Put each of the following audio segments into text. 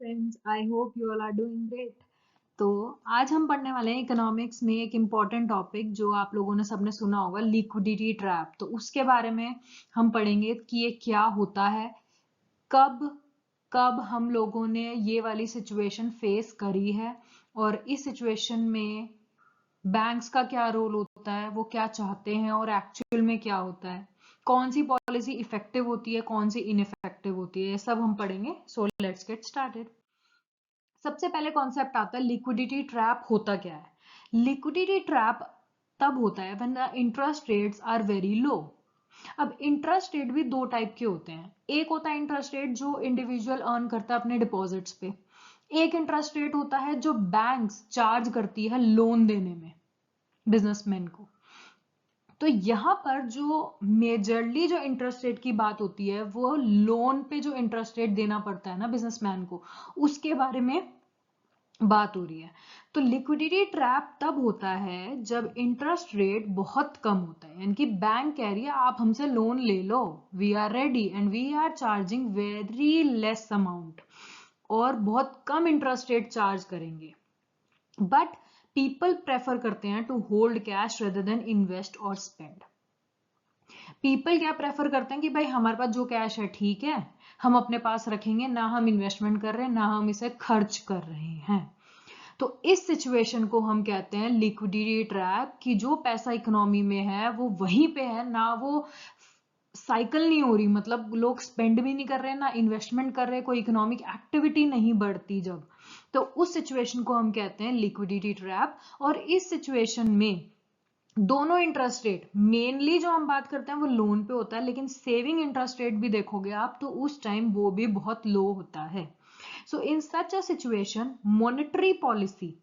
Friends, I hope you all are doing great. तो आज हम पढ़ने वाले हैं इकोनॉमिक्स में एक इम्पॉर्टेंट टॉपिक जो आप लोगों ने सबने सुना होगा, लिक्विडिटी ट्रैप। तो उसके बारे में हम पढ़ेंगे कि ये क्या होता है, कब कब हम लोगों ने ये वाली सिचुएशन फेस करी है और इस सिचुएशन में बैंक्स का क्या रोल होता है, वो क्या चाहते हैं और एक्चुअल में क्या होता है, कौन सी पॉलिसी इफेक्टिव होती है, कौन सी इनइफेक्टिव होती है, ये सब हम पढ़ेंगे। So let's get started. सबसे पहले कॉन्सेप्ट आता है लिक्विडिटी ट्रैप होता क्या है। लिक्विडिटी ट्रैप तब होता है when the interest rates are very low. अब इंटरेस्ट रेट भी दो टाइप के होते हैं। एक होता है इंटरेस्ट रेट जो इंडिविजुअल अर्न करता है अपने डिपॉजिट्स पे। एक इंटरेस्ट रेट होता है जो बैंक्स चार्ज करती है लोन देने में बिजनेसमैन को। तो यहाँ पर जो मेजरली जो इंटरेस्ट रेट की बात होती है वो लोन पे जो इंटरेस्ट रेट देना पड़ता है ना बिजनेसमैन को, उसके बारे में बात हो रही है। तो लिक्विडिटी ट्रैप तब होता है जब इंटरेस्ट रेट बहुत कम होता है, यानी कि बैंक कह रही है आप हमसे लोन ले लो, we are ready and we are charging very less amount, और बहुत कम इंटरेस्ट रेट चार्ज करेंगे। बट पीपल प्रेफर करते हैं to hold cash rather than invest और स्पेंड। पीपल क्या प्रेफर करते हैं कि भाई हमारे पास जो कैश है ठीक है, हम अपने पास रखेंगे, ना हम इन्वेस्टमेंट कर रहे हैं ना हम इसे खर्च कर रहे हैं। तो इस सिचुएशन को हम कहते हैं लिक्विडिटी ट्रैप, कि जो पैसा इकोनॉमी में है वो वहीं पे है, ना वो साइकिल नहीं हो रही, मतलब लोग स्पेंड भी नहीं कर रहे हैं ना इन्वेस्टमेंट कर रहे हैं, कोई इकोनॉमिक एक्टिविटी नहीं बढ़ती जब, तो उस सिचुएशन को हम कहते हैं लिक्विडिटी ट्रैप। और इस सिचुएशन में दोनों इंटरेस्ट रेट, मेनली जो हम बात करते हैं वो लोन पे होता है, लेकिन सेविंग इंटरेस्ट रेट भी देखोगे आप तो उस टाइम वो भी बहुत लो होता है। सो इन सच अ सिचुएशन मॉनेटरी पॉलिसी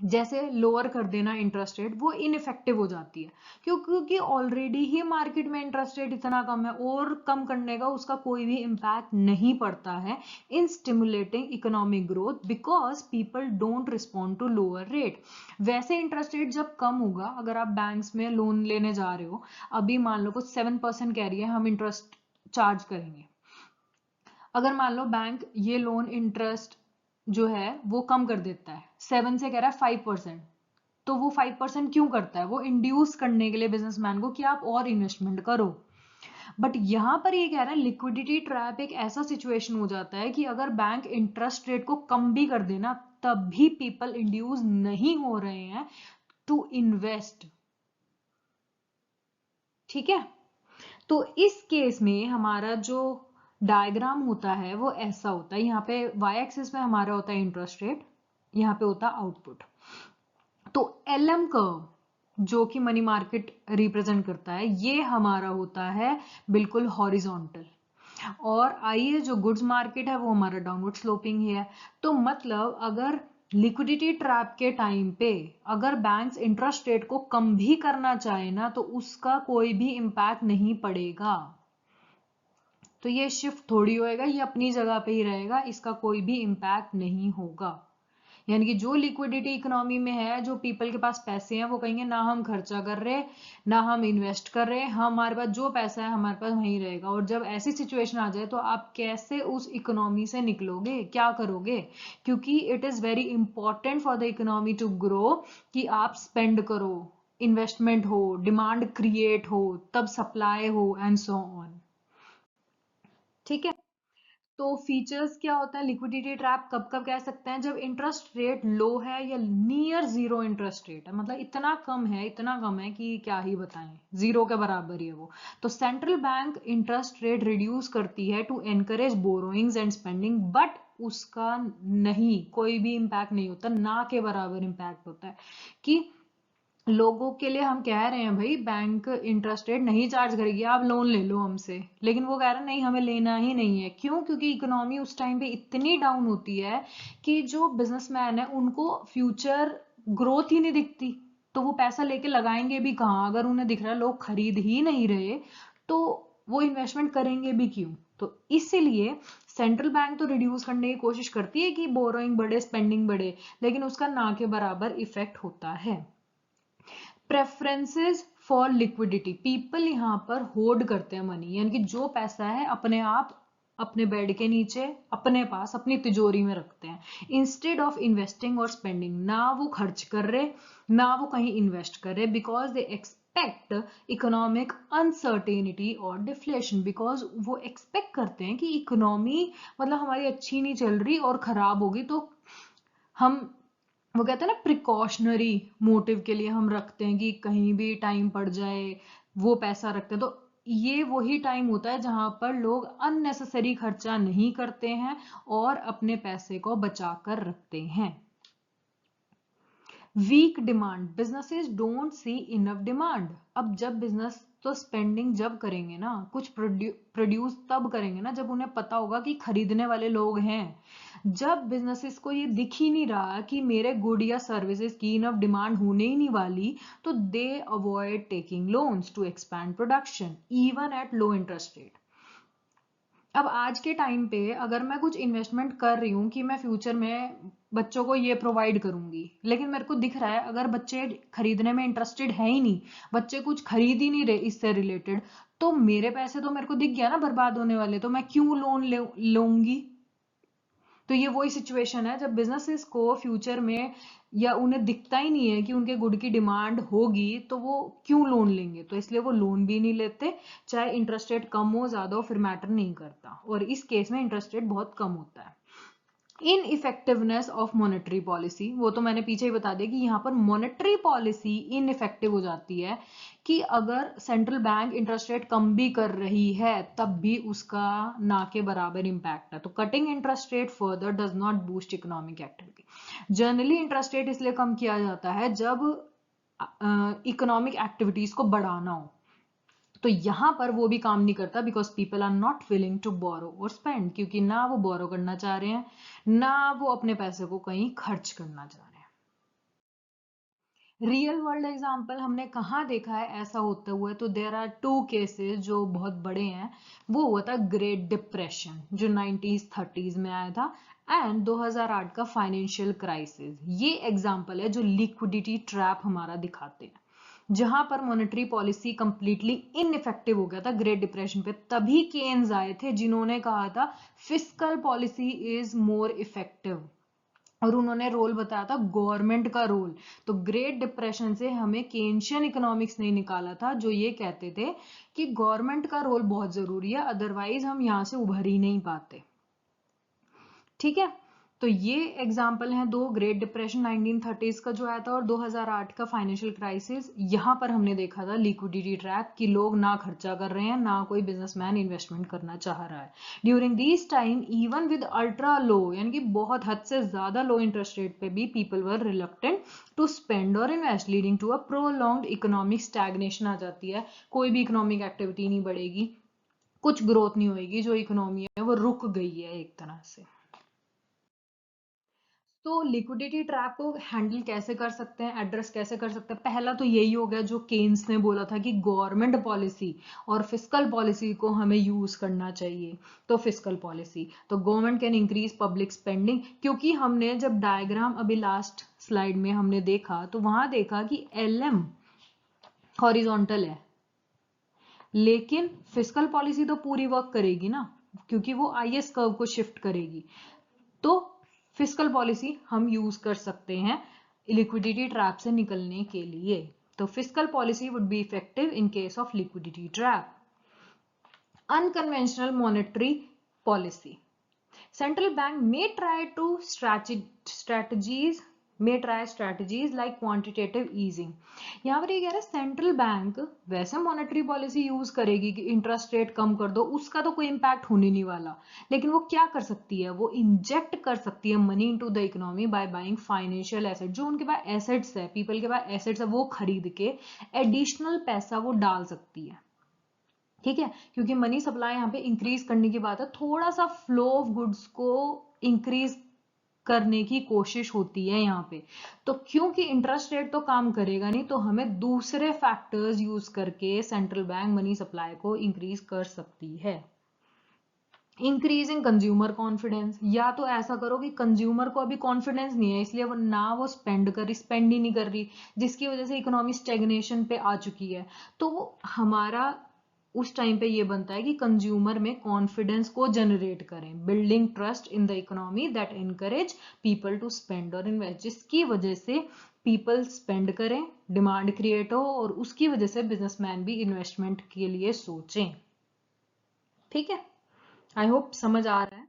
जैसे लोअर कर देना इंटरेस्ट रेट वो इनइफेक्टिव हो जाती है, क्योंकि ऑलरेडी ही मार्केट में इंटरेस्ट रेट इतना कम है और कम करने का उसका कोई भी इम्पैक्ट नहीं पड़ता है in stimulating economic growth, because people don't respond to lower rate. वैसे इंटरेस्ट रेट जब कम होगा, अगर आप बैंक्स में लोन लेने जा रहे हो, अभी मान लो कुछ 7% कह रही है हम इंटरेस्ट चार्ज करेंगे, अगर मान लो बैंक ये लोन इंटरेस्ट जो है वो कम कर देता है, 7 से कह रहा है 5%, तो वो 5% क्यों करता है, वो इंड्यूस करने के लिए बिजनेसमैन को कि आप और इन्वेस्टमेंट करो। बट यहां पर ये कह रहा है लिक्विडिटी ट्रैप एक ऐसा सिचुएशन हो जाता है कि अगर बैंक इंटरेस्ट रेट को कम भी कर देना तब भी पीपल इंड्यूस नहीं हो रहे हैं टू इन्वेस्ट। ठीक है, तो इस केस में हमारा जो डायग्राम होता है वो ऐसा होता है, यहाँ पे वाई एक्सिस में हमारा होता है इंटरेस्ट रेट, यहाँ पे होता है आउटपुट। तो एलएम कर्व जो कि मनी मार्केट रिप्रेजेंट करता है ये हमारा होता है बिल्कुल हॉरिजॉन्टल, और आइए जो गुड्स मार्केट है वो हमारा डाउनवर्ड स्लोपिंग ही है। तो मतलब अगर लिक्विडिटी ट्रैप के टाइम पे अगर बैंक्स इंटरेस्ट रेट को कम भी करना चाहे ना तो उसका कोई भी इंपैक्ट नहीं पड़ेगा, तो ये शिफ्ट थोड़ी होएगा, ये अपनी जगह पे ही रहेगा, इसका कोई भी इम्पैक्ट नहीं होगा। यानी कि जो लिक्विडिटी इकोनॉमी में है, जो पीपल के पास पैसे हैं वो कहेंगे ना हम खर्चा कर रहे ना हम इन्वेस्ट कर रहे, हमारे पास जो पैसा है हमारे पास वहीं रहेगा। और जब ऐसी सिचुएशन आ जाए तो आप कैसे उस इकोनॉमी से निकलोगे, क्या करोगे, क्योंकि it is very important for the economy to grow कि आप स्पेंड करो, इन्वेस्टमेंट हो, डिमांड क्रिएट हो, तब सप्लाई हो एंड सो ऑन। ठीक है, तो फीचर्स क्या होता है लिक्विडिटी ट्रैप, कब कब कह सकते हैं, जब इंटरेस्ट रेट लो है या नियर जीरो इंटरेस्ट रेट है, मतलब इतना कम है, इतना कम है कि क्या ही बताएं, जीरो के बराबर ही है वो। तो central bank interest rate reduce करती है to encourage borrowings and spending, but उसका नहीं कोई भी इम्पैक्ट नहीं होता, ना के बराबर इम्पैक्ट होता है कि लोगों के लिए हम कह रहे हैं भाई बैंक इंटरेस्ट रेट नहीं चार्ज करेगी, आप लोन ले लो हमसे, लेकिन वो कह रहे हैं नहीं हमें लेना ही नहीं है। क्यों? क्योंकि इकोनॉमी उस टाइम पे इतनी डाउन होती है कि जो बिजनेसमैन है उनको फ्यूचर ग्रोथ ही नहीं दिखती, तो वो पैसा लेके लगाएंगे भी कहाँ, अगर उन्हें दिख रहा है लोग खरीद ही नहीं रहे तो वो इन्वेस्टमेंट करेंगे भी क्यों। तो इसीलिए सेंट्रल बैंक तो रिड्यूस करने की कोशिश करती है कि बोरोइंग बढ़े, स्पेंडिंग बढ़े, लेकिन उसका ना के बराबर इफेक्ट होता है। प्रेफरेंसेस फॉर लिक्विडिटी, पीपल यहाँ पर होल्ड करते हैं मनी, यानी कि जो पैसा है अपने आप अपने बेड के नीचे, अपने पास, अपनी तिजोरी में रखते हैं इंस्टेड ऑफ इन्वेस्टिंग और स्पेंडिंग। ना वो खर्च कर रहे, ना वो कहीं इन्वेस्ट कर रहे, because they expect economic uncertainty और डिफ्लेशन। बिकॉज वो एक्सपेक्ट करते हैं कि इकोनॉमी मतलब हमारी अच्छी नहीं चल रही और खराब होगी, तो हम, वो कहते हैं ना, प्रिकॉशनरी मोटिव के लिए हम रखते हैं कि कहीं भी टाइम पड़ जाए वो पैसा रखते हैं। तो ये वही टाइम होता है जहां पर लोग अननेसेसरी खर्चा नहीं करते हैं और अपने पैसे को बचा कर रखते हैं। Weak demand, businesses don't see enough demand. अब जब बिजनेस तो स्पेंडिंग जब करेंगे ना, कुछ प्रोड्यूस तब करेंगे ना जब उन्हें पता होगा कि खरीदने वाले लोग हैं। जब बिजनेसेस को ये दिख ही नहीं रहा कि मेरे गुड या सर्विसेज की इनफ डिमांड होने ही नहीं वाली, तो they avoid taking loans to expand production even at low interest rate. अब आज के टाइम पे अगर मैं कुछ इन्वेस्टमेंट कर रही हूँ कि मैं फ्यूचर में बच्चों को ये प्रोवाइड करूंगी, लेकिन मेरे को दिख रहा है अगर बच्चे खरीदने में इंटरेस्टेड है ही नहीं, बच्चे कुछ खरीद ही नहीं रहे इससे रिलेटेड, तो मेरे पैसे तो मेरे को दिख गया ना बर्बाद होने वाले, तो मैं क्यों लोन लूंगी। तो ये वही सिचुएशन है जब बिजनेसेस को फ्यूचर में या उन्हें दिखता ही नहीं है कि उनके गुड की डिमांड होगी, तो वो क्यों लोन लेंगे। तो इसलिए वो लोन भी नहीं लेते, चाहे इंटरेस्ट रेट कम हो ज्यादा हो फिर मैटर नहीं करता, और इस केस में इंटरेस्ट रेट बहुत कम होता है। इन इफेक्टिवनेस ऑफ मॉनेटरी पॉलिसी, वो तो मैंने पीछे ही बता दिया कि यहाँ पर मॉनेटरी पॉलिसी इनइफेक्टिव हो जाती है कि अगर सेंट्रल बैंक इंटरेस्ट रेट कम भी कर रही है तब भी उसका ना के बराबर इंपैक्ट है। तो cutting interest rate further does not boost economic activity. Generally interest rate इसलिए कम किया जाता है जब इकोनॉमिक एक्टिविटीज को बढ़ाना हो, तो यहां पर वो भी काम नहीं करता because people are not willing to borrow और स्पेंड, क्योंकि ना वो बोरो करना चाह रहे हैं ना वो अपने पैसे को कहीं खर्च करना चाह रहे हैं। रियल वर्ल्ड एग्जाम्पल हमने कहाँ देखा है ऐसा होते हुए, तो देर आर टू केसेस जो बहुत बड़े हैं। वो हुआ था ग्रेट डिप्रेशन जो 90s 30s में आया था, एंड 2008 का फाइनेंशियल क्राइसिस। ये एग्जाम्पल है जो लिक्विडिटी ट्रैप हमारा दिखाते हैं, जहां पर मॉनेटरी पॉलिसी कंप्लीटली इनइफेक्टिव हो गया था ग्रेट डिप्रेशन पे। तभी केन्स आए थे जिन्होंने कहा था fiscal policy is more effective, और उन्होंने रोल बताया था गवर्नमेंट का रोल। तो ग्रेट डिप्रेशन से हमें केन्शियन इकोनॉमिक्स नहीं निकाला था जो ये कहते थे कि गवर्नमेंट का रोल बहुत जरूरी है, अदरवाइज हम यहां से उभर ही नहीं पाते। ठीक है, तो ये एग्जाम्पल हैं दो, ग्रेट डिप्रेशन 1930s का जो आया था और 2008 का फाइनेंशियल क्राइसिस। यहां पर हमने देखा था लिक्विडिटी ट्रैप कि लोग ना खर्चा कर रहे हैं, ना कोई बिजनेसमैन इन्वेस्टमेंट करना चाह रहा है। During this time even with ultra low, यानी कि बहुत हद से ज्यादा लो इंटरेस्ट रेट पे भी people were reluctant to spend और invest, leading to a prolonged economic stagnation आ जाती है। कोई भी इकोनॉमिक एक्टिविटी नहीं बढ़ेगी, कुछ ग्रोथ नहीं होगी, जो इकोनॉमी है वो रुक गई है एक तरह से। तो लिक्विडिटी ट्रैप को हैंडल कैसे कर सकते हैं, एड्रेस कैसे कर सकते हैं। पहला तो यही हो गया जो केन्स ने बोला था कि गवर्नमेंट पॉलिसी और फिस्कल पॉलिसी को हमें यूज करना चाहिए। तो फिस्कल पॉलिसी, तो government can increase public spending, क्योंकि हमने जब डायग्राम अभी लास्ट स्लाइड में हमने देखा तो वहां देखा कि LM हॉरिजॉन्टल है, लेकिन फिस्कल पॉलिसी तो पूरी वर्क करेगी ना, क्योंकि वो IS कर्व को शिफ्ट करेगी। तो फिस्कल पॉलिसी हम यूज कर सकते हैं लिक्विडिटी ट्रैप से निकलने के लिए। तो fiscal policy would be effective in case of liquidity trap. Unconventional monetary policy, central bank may try strategies like quantitative easing। यहाँ पर ये कह रहा है सेंट्रल बैंक वैसे मॉनेटरी पॉलिसी यूज करेगी कि इंटरेस्ट रेट कम कर दो, उसका तो कोई इंपैक्ट होने नहीं वाला, लेकिन वो क्या कर सकती है, वो इंजेक्ट कर सकती है money into the economy by buying financial asset. जो उनके पास एसेट्स है, पीपल के पास एसेट्स है, वो खरीद के एडिशनल पैसा वो डाल सकती है। ठीक है, क्योंकि मनी सप्लाई यहाँ पे इंक्रीज करने की बात है, थोड़ा सा फ्लो ऑफ गुड्स को इंक्रीज करने की कोशिश होती है यहाँ पे। तो क्योंकि इंटरेस्ट रेट तो काम करेगा नहीं, तो हमें दूसरे फैक्टर्स यूज करके सेंट्रल बैंक मनी सप्लाई को इंक्रीज कर सकती है। इंक्रीजिंग कंज्यूमर कॉन्फिडेंस, या तो ऐसा करो कि कंज्यूमर को अभी कॉन्फिडेंस नहीं है इसलिए वो स्पेंड ही नहीं कर रही, जिसकी वजह से इकोनॉमी स्टेगनेशन पे आ चुकी है। तो वो हमारा उस टाइम पे ये बनता है कि कंज्यूमर में कॉन्फिडेंस को जनरेट करें, building trust in the economy that encourage people to spend और इन्वेस्ट, जिसकी वजह से पीपल स्पेंड करें, डिमांड क्रिएट हो और उसकी वजह से बिजनेसमैन भी इन्वेस्टमेंट के लिए सोचें। ठीक है, आई होप समझ आ रहा है।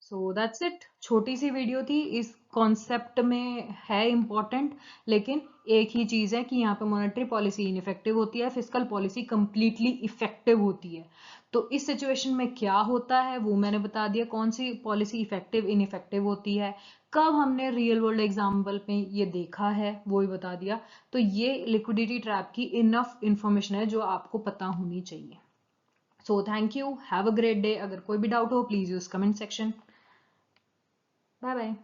सो दैट्स इट, छोटी सी वीडियो थी, इस कॉन्सेप्ट में है इम्पॉर्टेंट, लेकिन एक ही चीज है कि यहाँ पे मॉनेटरी पॉलिसी इनइफेक्टिव होती है, फिस्कल पॉलिसी कंप्लीटली इफेक्टिव होती है। तो इस सिचुएशन में क्या होता है वो मैंने बता दिया, कौन सी पॉलिसी इफेक्टिव इनइफेक्टिव होती है, कब हमने रियल वर्ल्ड एग्जाम्पल पे ये देखा है वो भी बता दिया। तो ये लिक्विडिटी ट्रैप की इनफ इंफॉर्मेशन है जो आपको पता होनी चाहिए। So thank you, have a great day. अगर कोई भी डाउट हो please use comment section. Bye bye.